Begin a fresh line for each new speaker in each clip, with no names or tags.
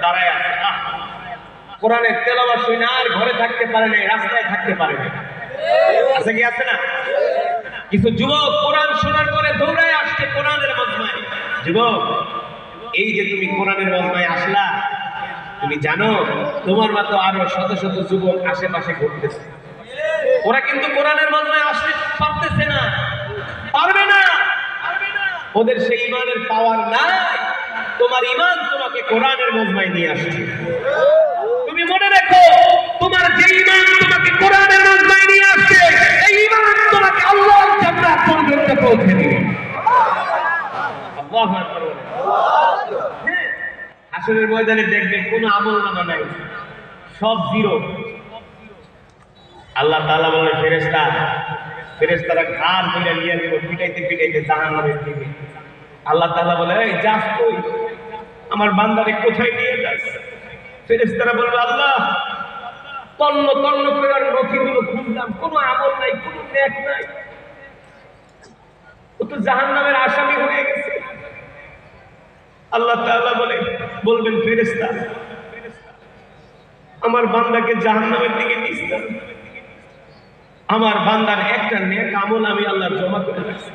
দাঁড়ায় আছে, কোরআনের তেলাওয়াত শুনে আর ঘরে থাকতে পারে না, রাস্তায় থাকতে পারে না। আছে কি আছে না? কিছু যুবক কোরআন শোনার পরে দৌড়ায় আসছে কোরআনের মজমায়। যুবক, এই যে তুমি কোরআনের মজমায় আসলা, তুমি জানো তোমার মতো আরো শত শত যুবক আশেপাশে ঘুরতেছে, ওরা কিন্তু কোরআনের মজমায় আসতে পারতেছে না, পারবে না। ওদের সেই ইমানের পাওয়ার নাই। তোমার ইমান তোমাকে কোরআনের মজমায় নিয়ে আসছে। তুমি মনে রেখো, তোমার যে ইমান তোমাকে কোরআনের মজমায় নিয়ে আসছে, এই ইমান তোমাকে আল্লাহর জান্নাত পর্যন্ত পৌঁছে দিবে। আল্লাহু আকবার। হাসরের ময়দানে দেখবেন কোনো আমলনামা নাই, সব জিরো। আল্লাহ তাআলা বলে ফেরেশতারা ঘাড় ধরে নিয়ে নিব, পিটাইতে পিটাইতে জাহান্নামে দিবে। আল্লাহ তাআলা বলে, এই যাস তুই, আমার বান্দারে কোথায় নিয়ে যাস? ফেরেশতারা বলবে, আল্লাহ তন্ন তন্ন করে নথিগুলো খুঁজলাম, কোনো আমল নাই, কোনো নেক নাই, ও তো জাহান্নামের আসামি হয়ে গেছে। আল্লাহ তাআলা বলবেন, ফেরেশতা আমার বান্দাকে জাহান্নামের দিকে নিস না, আমার বান্দার একটা নেক আমল আমি আল্লাহ জমা করে রাখছি।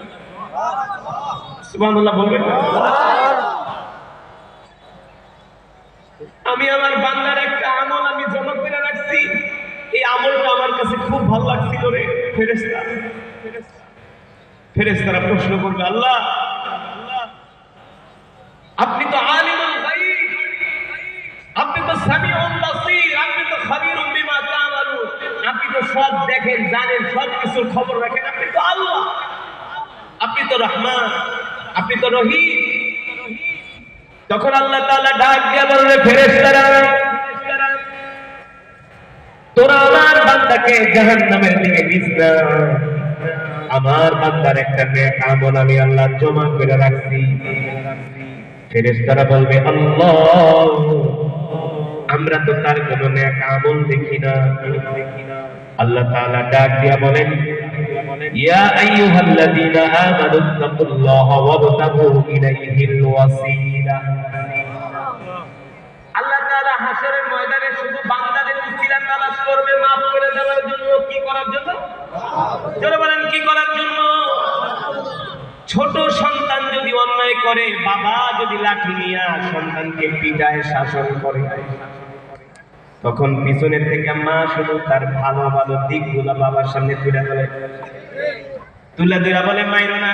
সুবহানাল্লাহ বলবেন। আমি আমার বান্দার একটা আমল আমি জমা করে রাখছি, এই আমলটা আমার কাছে খুব ভালো লাগছিল রে। ফেরেশতারা প্রশ্ন করবে, আল্লাহ আপনি তো আলিমুল গায়ব, আপনি তো সামিউল বাসীর, আপনি তো খাবীরুম বিমা তা'মালুন, আপনি তো সব দেখেন, জানেন, সব কিছুর খবর রাখেন, আপনি তো আল্লাহ, আপনি তো রহমান, আপনি তো রহিম। তখন আল্লাহ তাআলা ডাক দিয়ে বলবে, ফেরেশতারা তোরা আমার বান্দাকে জাহান্নামের দিকে নিস না, আমার বান্দার একটা নেক আমল আমি আল্লাহ জমা করে রাখছি। ফেরেশতারা বলবে, আল্লাহ আমরা তো তার কোনো নেক আমল দেখি না। আল্লাহ তাআলা ডাক দিয়া বলেন, ইয়া আইয়ুহাল্লাযীনা আমানুত্তাকুল্লাহা ওয়াবতাগু ইলাইহিল ওয়াসিলা। আল্লাহ তাআলা হাশরের ময়দানে শুধু বান্দাদের উসিলা তালাশ করবে maaf করে দেওয়ার জন্য। কি করার জন্য? জোরে বলেন, কি করার জন্য? ছোট সন্তান যদি অন্যায় করে, বাবা যদি লাঠি নিয়ে সন্তানকে পিটায়, শাসন করে, তখন পিছনের থেকে মা শুধু তার ভালো ভালো দিকগুলো বাবার সামনে তুলে বলে, মাইরো না,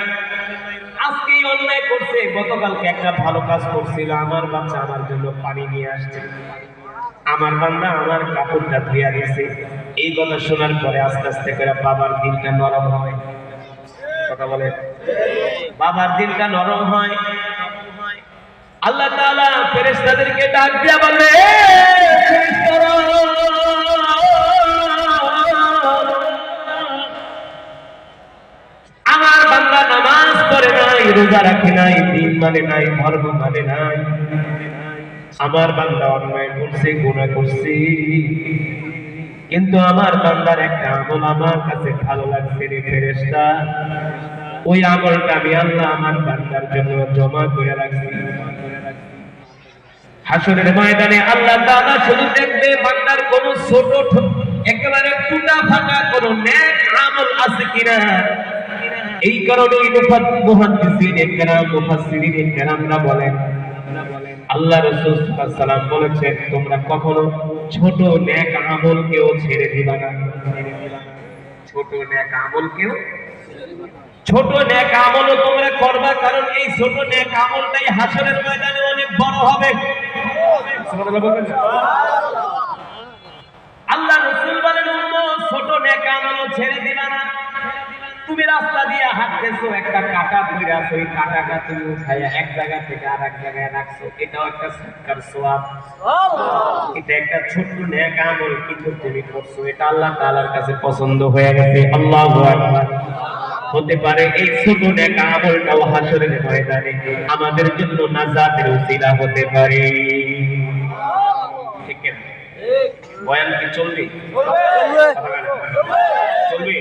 আজকেই অন্যায় করছে, গতকালকে একটা ভালো কাজ করছিল, আমার বাচ্চা আমার জন্য পানি নিয়ে আসছে, আমার বান্দা আমার কাপড়টা ধুইয়া দিয়েছে। এই কথা শোনার পরে আস্তে আস্তে করে বাবার দিলটা নরম হয়। কথা বলে, বাবার দিলটা নরম হয়। আল্লাহ তাআলা ফেরেশতাদেরকে ডাক দিয়া বলবে, আমার বান্দা নামাজ পড়ে নাই, রোজা রাখে নাই, দিন মানে নাই, ধর্ম মানে নাই, আমার বান্দা অন্যায় করছে, গুনাহ করছে, কিন্তু আমার বান্দার একটা আমল আমার কাছে ভালো লাগছে রে ফেরেশতা, ওই আমলটা আমি আল্লাহ আমার বান্দার জন্য জমা করে রাখছি। হাশরের ময়দানে আল্লাহ তাআলা শুধু দেখবে বান্দার কোন ছোট একেবারে টুটা ফাটা কোন নেক আমল আছে কিনা। এই কারণেই মুহাদ্দিসিনে কেরাম, মুফাসসিরিনে কেরামরা বলেন, আল্লাহ রাসূল সাল্লাল্লাহু আলাইহি ওয়াসাল্লাম বলেছেন, তোমরা কখনো ছোট নেক আমলকেও ছেড়ে দিবা না। ছোট নেক আমলকেও, ছোট নেক আমলও তোমরা করবা, কারণ এই ছোট নেক আমলটাই হাশরের ময়দানে অনেক বড় হবে। সুবহানাল্লাহ বলেন। আল্লাহ রাসূল বলেন, উম্মত ছোট নেক আমলও ছেড়ে দিবা না। তুমি রাস্তা দিয়ে হাঁটতেছো, একটা কাঁটা পড়ে আছে, ওই কাঁটাটা তুমি উঠাইয়া এক জায়গা থেকে আরেক জায়গায় রাখছো, এটাও একটা সদকার সওয়াব। এটা একটা ছোট নেক আমল, কিন্তু তুমি করছো, এটা আল্লাহ তাআলার কাছে পছন্দ হয়ে গেছে। আল্লাহু আকবার। হতে পারে এই ছোট নেক আমলটাও হাশরের ময়দানে আমাদের জন্য নাজাতের উসিলা হতে পারে। ঠিক আছে? বয়ান কি চলবে? চলবে।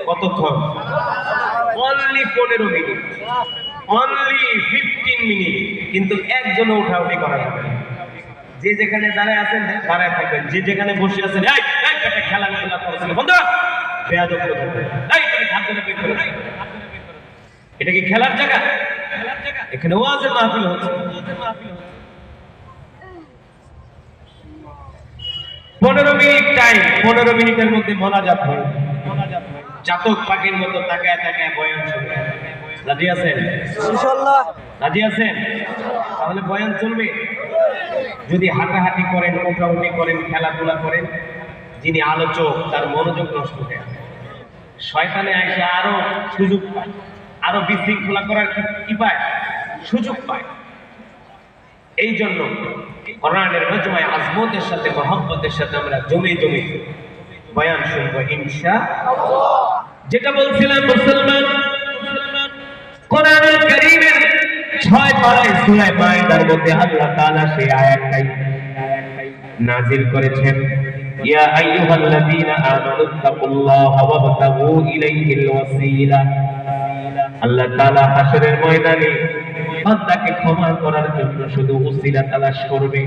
কতক্ষণ? অনলি 15 মিনিট, অনলি 15 মিনিট, কিন্তু একজনও উঠাউঠি করা যাবে না। যে যেখানে দাঁড়ায় আছেন দাঁড়ায় থাকবেন, যে যেখানে বসে আছেন খেলাধুলা করেছিল বন্ধ বেয়াদব এটা কি খেলার জায়গা? এখানে ওয়াজের মাহফিল হচ্ছে। 15 মিনিট টাইম, 15 মিনিটের মধ্যে মোনাজাত হয়। চাতক পাখির মতো তাকায় তাকায় বয়ান শুনবে। রাজি আছেন? ইনশাআল্লাহ রাজি আছেন? তাহলে বয়ান চলবে। যদি হাঁটাহাঁটি করেন, মোটামুটি করেন, খেলাধুলা করেন, যিনি আলোচক তার মনোযোগ নষ্ট হয়ে যায়। শয়তানে আইসা আরো সুযোগ পায়, আরো বিশৃঙ্খলা করার কি পায়? সুযোগ পায়। এই জন্য কোরআনের মজমায় আজমতের সাথে মহব্বতের সাথে আমরা জমে জমে বয়ান শুনবো ইনশাআল্লাহ। যেটা বলছিলাম, মুসলমান কোরআনুল কারীমের 6 পারায় সূরা মাইদার মধ্যে আল্লাহ তাআলা সেই আয়াতটাই নাযিল করেছেন, ইয়া আইয়ুহাল্লাযীনা আমানুত্তাকুল্লাহা ওয়াবতাগু ইলাইহিল ওয়াসিলা। আল্লাহ তাআলা হাশরের ময়দানে বান্দাকে ক্ষমা করার জন্য শুধু ওসিলা তালাশ করবে।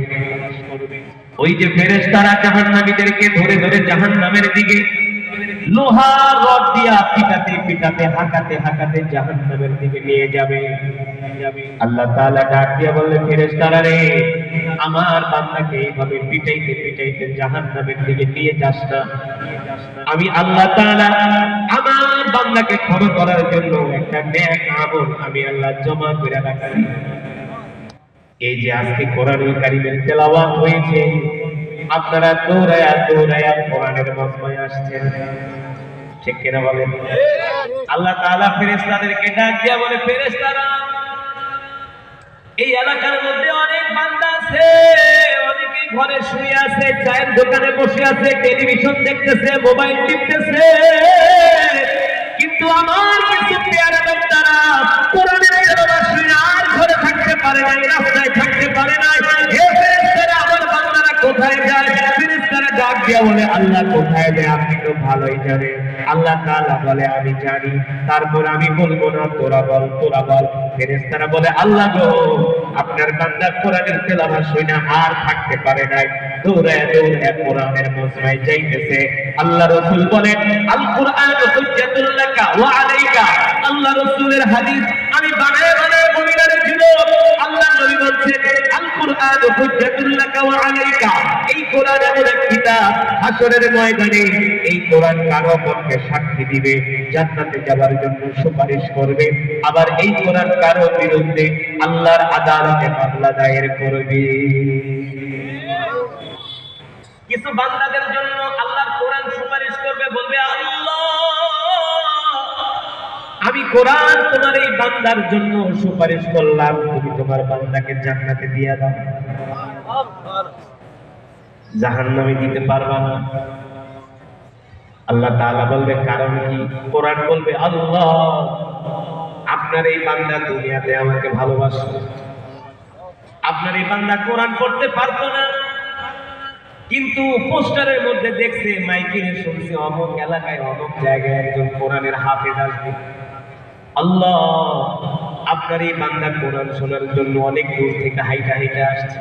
ওই যে ফেরেশতারা জাহান্নামীদেরকে ধরে ধরে জাহান্নামের দিকে লোহার রড দিয়া পিটাতে পিটাতে হাঁকাতে হাঁকাতে জাহান্নামের দিকে নিয়ে যাবে। আল্লাহ তাআলা ডাক দিয়া বললে, ফেরেশতারা রে, আমার বান্দাকে এইভাবে পিটাইতে পিটাইতে জাহান্নামের দিকে নিয়ে যাস না। আমি আল্লাহ তাআলা আমার বান্দাকে ক্ষমা করার জন্য একটা নেক আমল আমি আল্লাহ জমা করে রাখছি। এই যে আজকে কোরআনুল কারীমের তেলাওয়াত হয়েছে, আপনারা দৌড়ায়া দৌড়ায়া কোরআনের মজমায় আসছেন, ঠিক কিনা বলেন? আল্লাহ তাআলা ফেরেশতাদেরকে ডাক দিয়া বলে, ফেরেশতারা, এই এলাকার মধ্যে অনেক বান্দা আছে, অনেকেই ঘরে শুয়ে আছে, চায়ের দোকানে বসে আছে, টেলিভিশন দেখতেছে, মোবাইল টিপতেছে, কিন্তু আমার কিছু পেয়ারা বান্দারা কোরআনের তেলাওয়াত শুনে আর ঘরে থাকতে পারে নাই, রাস্তায় থাকতে পারে নাই। হে ফেরেশতারা, আমার বান্দারা কোথায় যায়? ফেরেশতারা ডাক দিয়া বলে, আল্লাহ কোথায় যায় আপনি তো ভালোই জানেন। আল্লাহ তাআলা বলে, আমি জানি, তারপর আমি বলবো না, তোরা বল, তোরা বল। ফেরেশতারা বলে, আল্লাহ গো, আপনার বান্দা কোরআনের তেলাওয়াত শুনে আর থাকতে পারে নাই, দৌড়ায় দৌড়ায় কোরআনের মজমায় যাইতেছে। আল্লাহ রাসূল বলেন, আল কুরআন হুজ্জাতুল লাকা ওয়া আলাইকা। আল্লাহ রাসূলের হাদিস আমি বানায় বানায় বলি না রে যুবক। আল্লাহ নবী বলছেন, আল কুরআন হুজ্জাতুল লাকা ওয়া আলাইকা। এই কোরআন এমন এক কিতাব, হাশরের ময়দানে এই কোরআন কারো পক্ষে সাক্ষী দিবে, জান্নাতে যাওয়ার জন্য সুপারিশ করবে, আবার এই কোরআন কারো বিরুদ্ধে আল্লাহর আদালতে মামলা দায়ের করবে। কিছু বান্দাদের জন্য আল্লাহর কোরআন সুপারিশ করবে, বলবে, আল্লাহ আমি কোরআন তোমার এই বান্দার জন্য সুপারিশ করলাম, তুমি তোমার বান্দাকে জান্নাতে দিয়ে দাও। জাহান্নামে দিতে পারবা না। আল্লাহ তাআলা বলবে, কারণ কি? কোরআন বলবে, আল্লাহ আপনার এই বান্দা দুনিয়াতে আমাকে ভালোবাসে, আপনার এই বান্দা কোরআন পড়তে পারতো না, কিন্তু পোস্টারের মধ্যে দেখছে, মাইকিনে শুনছে, অমুক এলাকায় অমুক জায়গায় একজন কোরআনের হাফেজ আসবে। আল্লাহ আপনার এই বান্দা কোরআন শোনার জন্য অনেক দূর থেকে হাইটা হাইটা আসছে,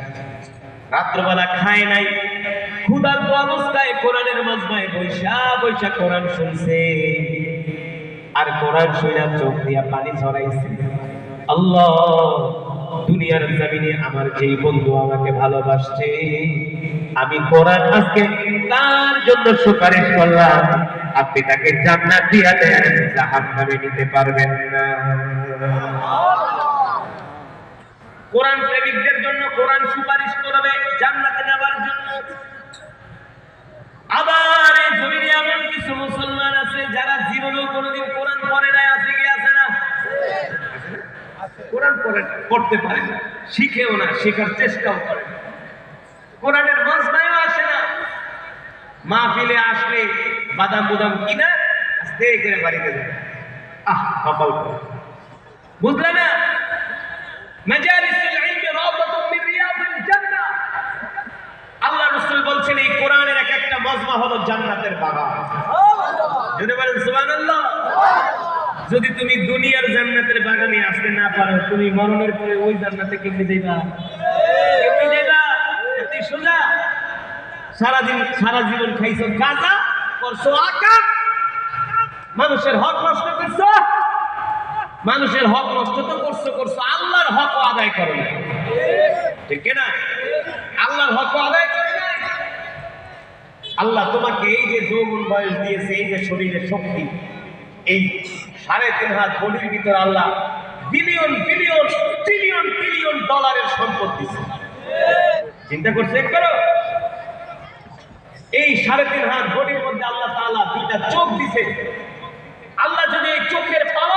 রাত্রবেলা খায় নাই, ক্ষুধার্ত অবস্থায় কোরআনের মজমায় বৈশা বৈশা কোরআন শুনছে, আর কোরআন শুনে চোখ দিয়া পানি ঝরাইছে। আল্লাহ দুনিয়ার জমিনে আমার যেই বন্ধু আমাকে ভালোবাসছে, আমি কোরআন আজকে তার জন্য সুপারিশ করলাম, আপনি তাকে জান্নাত দিয়া দেন, জাহান্নামে নিতে পারবেন না। কোরআন প্রেমিকদের জন্য কোরআন সুপারিশ করবে জান্নাতে যাওয়ার জন্য। আবার এই জমিনে এমন কিছু মুসলমান আছে যারা জীবনেও কোনোদিন কোরআন পড়ে নাই, আছে কি আছে না? কোরআন পড়তে পারে না, শিখেও না, শেখার চেষ্টাও করে না, কোরআনের মজমায়ও আসে না, মাহফিলে আসলে বাদাম বুদাম কিনা আস্তে করে বাড়িতে যায়। কপাল বুঝলে না? মাজালিসুল ইলমি রাওদাতুম মিন রিয়াদিল জান্নাহ। আল্লাহ রাসূল বলছেন, এই কোরআনের এক একটা মজমা হলো জান্নাতের বাগান। যদি বলেন সুবহানাল্লাহ। যদি তুমি দুনিয়ার জান্নাতের বাগানে আসতে না পারো, তুমি মরণের পরে ওই জান্নাতে কেমনে যাইবা? কেমনে যাইবা? এত সারা জীবন খাইছো গাঁজা, করছো আকাম, মানুষের হক নষ্ট করছো। মানুষের হক নষ্ট তো করছো, আল্লাহর হক আদায় করো না, ঠিক না? আল্লাহর হক আদায় করে নাই। আল্লাহ তোমাকে এই যে যৌবন বয়স দিয়েছে, এই যে শরীরের শক্তি, এই 3.5 হাত বডির ভিতর আল্লাহ বিলিয়ন বিলিয়ন ট্রিলিয়ন ট্রিলিয়ন ডলারের সম্পদ দিয়েছে। চিন্তা করছে একবার? এই 3.5 হাত বডির মধ্যে আল্লাহ তাআলা 2টা চোখ দিছে। আল্লাহ যদি এই চোখের পাওয়ার